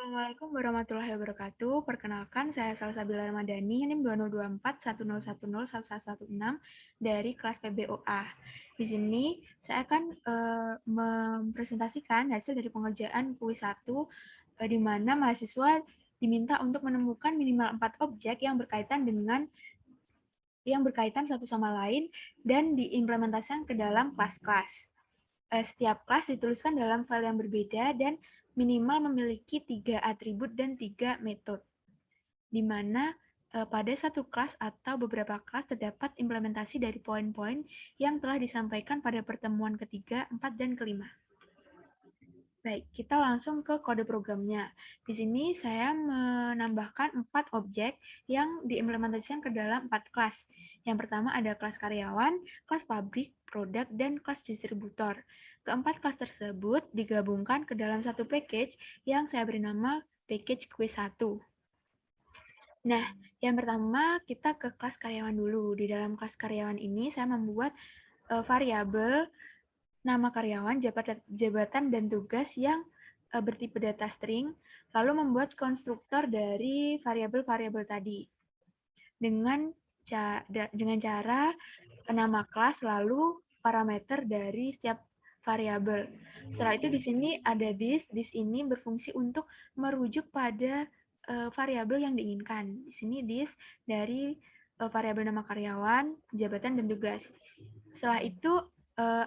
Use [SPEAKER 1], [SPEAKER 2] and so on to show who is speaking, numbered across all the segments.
[SPEAKER 1] Assalamualaikum warahmatullahi wabarakatuh. Perkenalkan, saya Salsabila Ramadhani, NIM 2024 10101116 dari kelas PBOA. Di sini saya akan mempresentasikan hasil dari pengerjaan kuis 1, di mana mahasiswa diminta untuk menemukan minimal 4 objek yang berkaitan satu sama lain dan diimplementasikan ke dalam kelas-kelas. Setiap kelas dituliskan dalam file yang berbeda dan minimal memiliki 3 atribut dan 3 metode, di mana pada satu kelas atau beberapa kelas terdapat implementasi dari poin-poin yang telah disampaikan pada pertemuan ketiga, 4, dan kelima. Baik, kita langsung ke kode programnya. Di sini saya menambahkan 4 objek yang diimplementasikan ke dalam 4 kelas. Yang pertama ada kelas karyawan, kelas pabrik, produk, dan kelas distributor. Keempat kelas tersebut digabungkan ke dalam satu package yang saya beri nama package quiz 1. Nah, yang pertama kita ke kelas karyawan dulu. Di dalam kelas karyawan ini saya membuat variabel nama karyawan, jabatan, dan tugas yang bertipe data string, lalu membuat konstruktor dari variabel-variabel tadi. Dengan cara nama kelas, lalu parameter dari setiap variabel. Setelah itu di sini ada this ini berfungsi untuk merujuk pada variabel yang diinginkan. Di sini this dari variabel nama karyawan, jabatan, dan tugas. Setelah itu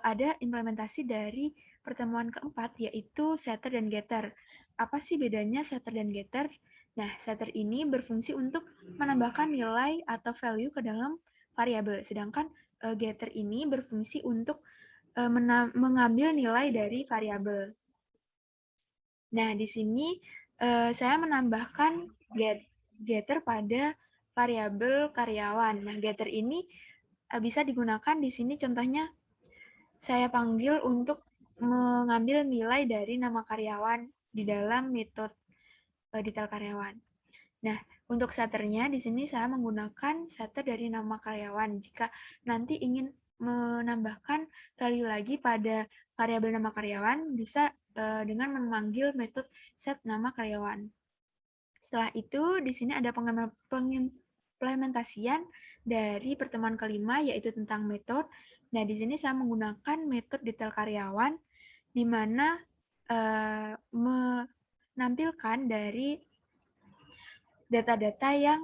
[SPEAKER 1] ada implementasi dari pertemuan keempat, yaitu setter dan getter. Apa sih bedanya setter dan getter? Nah, setter ini berfungsi untuk menambahkan nilai atau value ke dalam variabel, sedangkan getter ini berfungsi untuk mengambil nilai dari variabel. Nah, di sini saya menambahkan getter pada variabel karyawan. Nah, getter ini bisa digunakan di sini contohnya saya panggil untuk mengambil nilai dari nama karyawan di dalam metode detail karyawan. Nah, untuk setternya di sini saya menggunakan setter dari nama karyawan. Jika nanti ingin menambahkan value lagi pada variabel nama karyawan, bisa dengan memanggil metode set nama karyawan. Setelah itu, di sini ada pengimplementasian dari pertemuan kelima, yaitu tentang metode. Nah, di sini saya menggunakan metode detail karyawan, di mana menampilkan dari data-data yang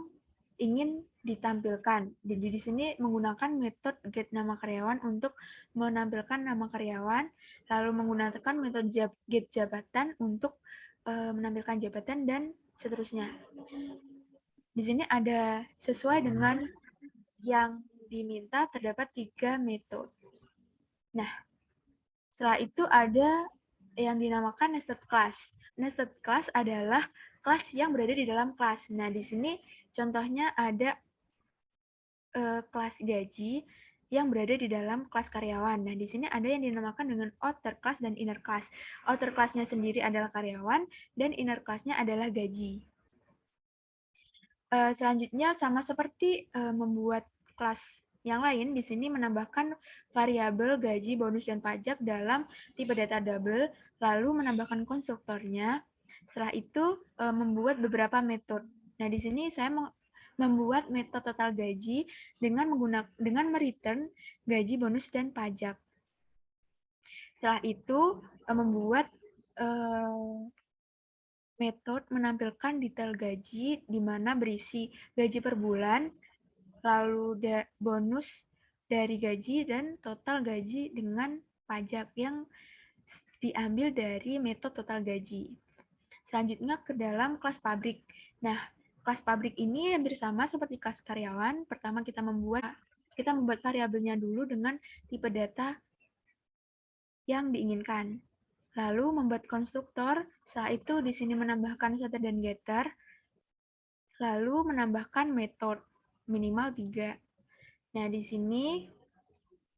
[SPEAKER 1] ingin ditampilkan. Jadi di sini menggunakan metode get nama karyawan untuk menampilkan nama karyawan, lalu menggunakan metode get jabatan untuk menampilkan jabatan, dan seterusnya. Di sini ada sesuai dengan yang diminta terdapat 3 metode. Nah, setelah itu ada yang dinamakan nested class. Nested class adalah kelas yang berada di dalam kelas. Nah, di sini contohnya ada kelas gaji yang berada di dalam kelas karyawan. Nah, di sini ada yang dinamakan dengan outer class dan inner class. Outer class-nya sendiri adalah karyawan, dan inner class-nya adalah gaji. Selanjutnya sama seperti membuat kelas yang lain, di sini menambahkan variabel gaji, bonus, dan pajak dalam tipe data double, lalu menambahkan konstruktornya. Setelah itu membuat beberapa metode. Nah, di sini saya membuat metode total gaji dengan mereturn gaji, bonus, dan pajak. Setelah itu membuat metode menampilkan detail gaji, di mana berisi gaji per bulan, lalu bonus dari gaji, dan total gaji dengan pajak yang diambil dari metode total gaji. Selanjutnya ke dalam kelas pabrik. Nah, kelas pabrik ini hampir sama seperti kelas karyawan. Pertama kita membuat variabelnya dulu dengan tipe data yang diinginkan. Lalu membuat konstruktor, setelah itu di sini menambahkan setter dan getter, lalu menambahkan metode minimal 3. Nah, di sini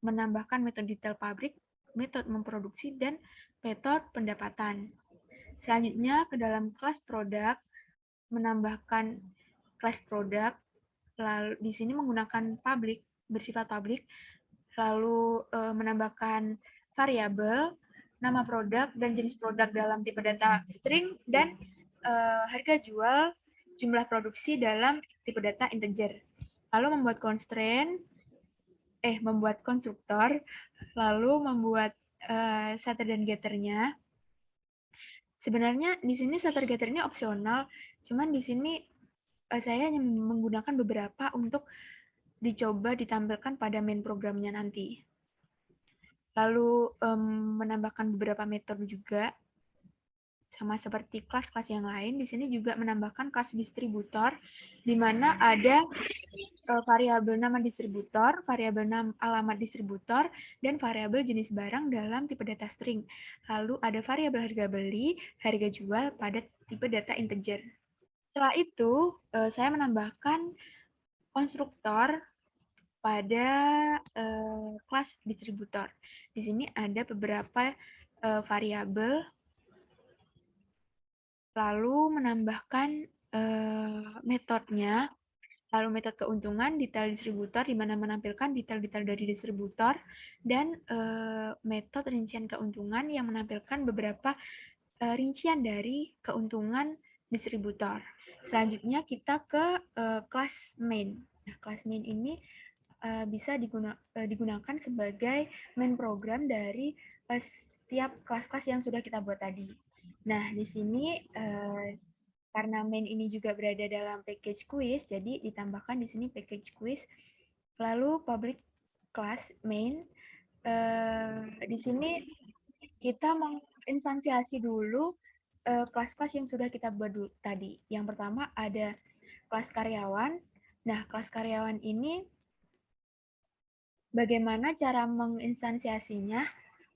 [SPEAKER 1] menambahkan metode detail pabrik, metode memproduksi, dan metode pendapatan. Selanjutnya ke dalam kelas produk, menambahkan kelas produk, lalu di sini menggunakan public, bersifat public, lalu menambahkan variabel, nama produk, dan jenis produk dalam tipe data string, dan harga jual, jumlah produksi dalam tipe data integer. Lalu membuat membuat konstruktor, lalu membuat setter dan getternya. Sebenarnya di sini setter getter ini opsional, cuman di sini saya hanya menggunakan beberapa untuk dicoba ditampilkan pada main programnya nanti. Lalu menambahkan beberapa metode juga, sama seperti kelas-kelas yang lain. Di sini juga menambahkan kelas distributor, di mana ada variabel nama distributor, variabel alamat distributor, dan variabel jenis barang dalam tipe data string. Lalu ada variabel harga beli, harga jual pada tipe data integer. Setelah itu, saya menambahkan konstruktor pada kelas distributor. Di sini ada beberapa variabel, lalu menambahkan metodenya, lalu metode keuntungan, detail distributor, di mana menampilkan detail-detail dari distributor, dan metode rincian keuntungan yang menampilkan beberapa rincian dari keuntungan distributor. Selanjutnya kita ke kelas main. Nah, kelas main ini bisa digunakan sebagai main program dari setiap kelas-kelas yang sudah kita buat tadi. Nah, di sini karena main ini juga berada dalam package quiz, jadi ditambahkan di sini package quiz. Lalu public class main. Di sini kita menginstansiasi dulu kelas-kelas yang sudah kita buat dulu tadi. Yang pertama ada kelas karyawan. Nah, kelas karyawan ini bagaimana cara menginstansiasinya?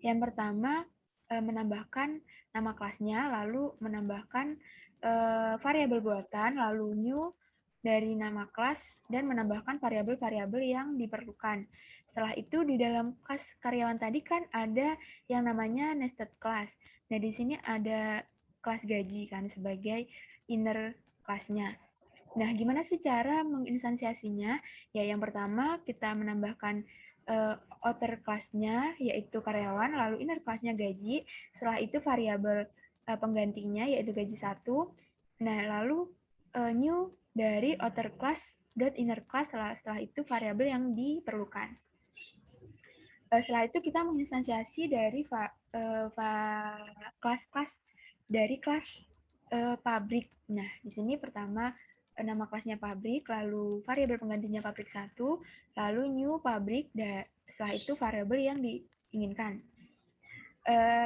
[SPEAKER 1] Yang pertama, menambahkan nama kelasnya, lalu menambahkan variabel buatan, lalu new dari nama kelas, dan menambahkan variabel-variabel yang diperlukan. Setelah itu, di dalam kelas karyawan tadi kan ada yang namanya nested class. Nah, di sini ada kelas gaji kan sebagai inner kelasnya. Nah, gimana sih cara menginstansiasinya? Ya, yang pertama kita menambahkan outer class-nya, yaitu karyawan, lalu inner class-nya gaji. Setelah itu variabel penggantinya, yaitu gaji 1. Nah, lalu new dari outer class dot inner class, setelah itu variabel yang diperlukan. Setelah itu kita menginstansiasi dari kelas-kelas dari kelas pabrik. Nah, di sini pertama nama kelasnya pabrik, lalu variabel penggantinya pabrik 1, lalu new pabrik, setelah itu variabel yang diinginkan.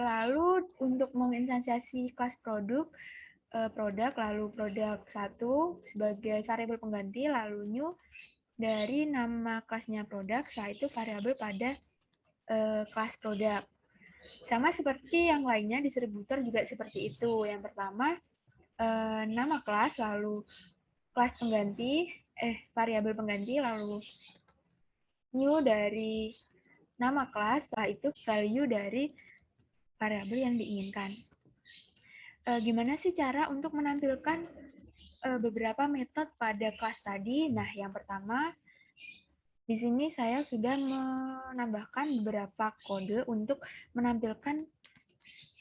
[SPEAKER 1] Lalu untuk menginstansiasi kelas produk, lalu produk 1 sebagai variabel pengganti, lalu new dari nama kelasnya produk, setelah itu variabel pada kelas produk. Sama seperti yang lainnya, distributor juga seperti itu. Yang pertama, nama kelas, lalu kelas pengganti, variabel pengganti, lalu new dari nama kelas, setelah itu value dari variabel yang diinginkan. Gimana sih cara untuk menampilkan beberapa metode pada kelas tadi? Nah, yang pertama, di sini saya sudah menambahkan beberapa kode untuk menampilkan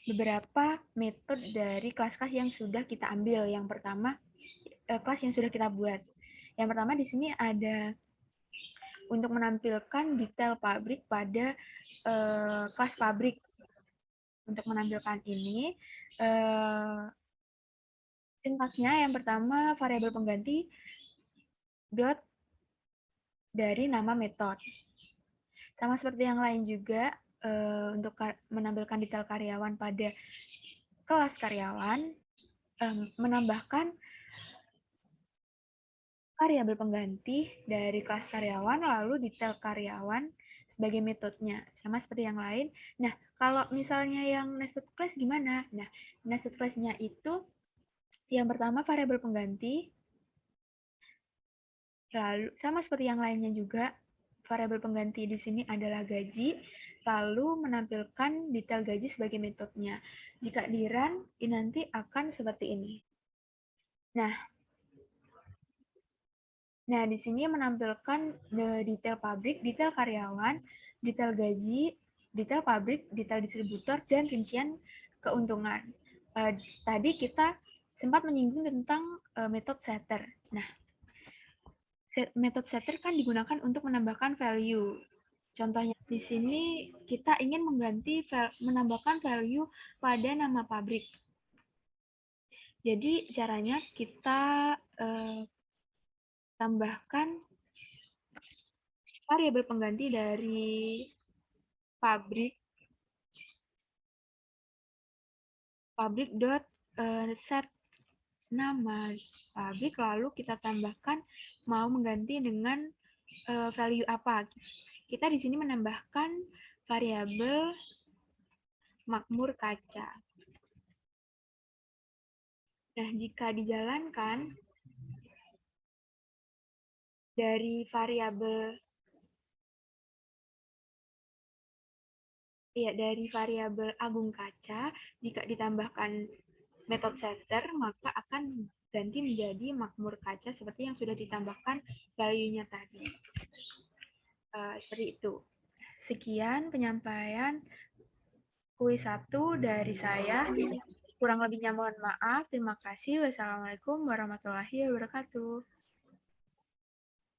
[SPEAKER 1] beberapa metode dari kelas-kelas yang sudah kita ambil. Yang pertama, kelas yang sudah kita buat. Yang pertama di sini ada untuk menampilkan detail pabrik pada kelas pabrik. Untuk menampilkan ini, sintaksnya yang pertama variabel pengganti dot dari nama metode. Sama seperti yang lain juga, untuk menampilkan detail karyawan pada kelas karyawan, menambahkan variabel pengganti dari kelas karyawan, lalu detail karyawan sebagai metodenya. Sama seperti yang lain. Nah, kalau misalnya yang nested class gimana? Nah, nested class-nya itu yang pertama variabel pengganti, lalu sama seperti yang lainnya juga, variabel pengganti di sini adalah gaji, lalu menampilkan detail gaji sebagai metodenya. Jika di run, nanti akan seperti ini. Nah, di sini menampilkan detail pabrik, detail karyawan, detail gaji, detail pabrik, detail distributor, dan rincian keuntungan. Tadi kita sempat menyinggung tentang metode setter. Nah, metode setter kan digunakan untuk menambahkan value. Contohnya di sini kita ingin menambahkan value pada nama pabrik. Jadi caranya kita tambahkan variabel pengganti dari pabrik dot set nama pabrik, lalu kita tambahkan mau mengganti dengan value apa. Kita di sini menambahkan variabel makmur kaca. Nah, jika dijalankan dari variabel agung kaca, jika ditambahkan metode setter, maka akan ganti menjadi makmur kaca seperti yang sudah ditambahkan value-nya tadi. Seperti itu. Sekian penyampaian kuis 1 dari saya. Kurang lebihnya mohon maaf. Terima kasih. Wassalamualaikum warahmatullahi wabarakatuh.